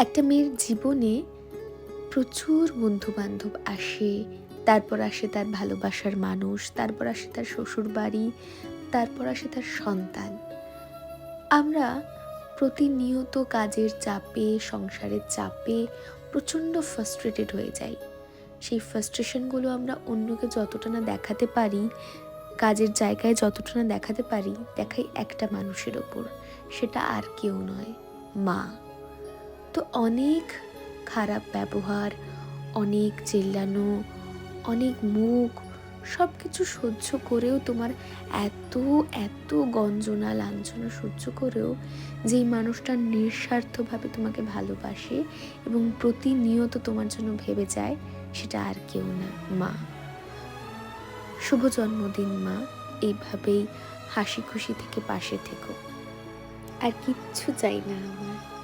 একটা মেয়ের জীবনে প্রচুর বন্ধু-বান্ধব আসে, তারপর আসে তার ভালোবাসার মানুষ, তারপর আসে তার শ্বশুরবাড়ি, তারপর আসে তার সন্তান। আমরা প্রতিনিয়ত কাজের চাপে, সংসারের চাপে প্রচণ্ড ফ্রাস্ট্রেটেড হয়ে যাই। সেই ফ্রাস্ট্রেশনগুলো আমরা অন্যকে যতটা না দেখাতে পারি, কাজের জায়গায় যতটা না দেখাতে পারি, দেখাই একটা মানুষের ওপর। সেটা আর কেউ নয়, মা। তো অনেক খারাপ ব্যবহার, অনেক চিল্লানো, অনেক মুখ, সব কিছু সহ্য করেও তোমার এত এত গঞ্জনা লাঞ্ছনা সহ্য করেও যেই মানুষটা নিঃস্বার্থভাবে তোমাকে ভালোবাসে এবং প্রতিনিয়ত তোমার জন্য ভেবে যায়, সেটা আর কেউ না, মা। শুভ জন্মদিন মা। এইভাবেই হাসি খুশি থেকে পাশে থেকো। আর কিচ্ছু চাই না আমার।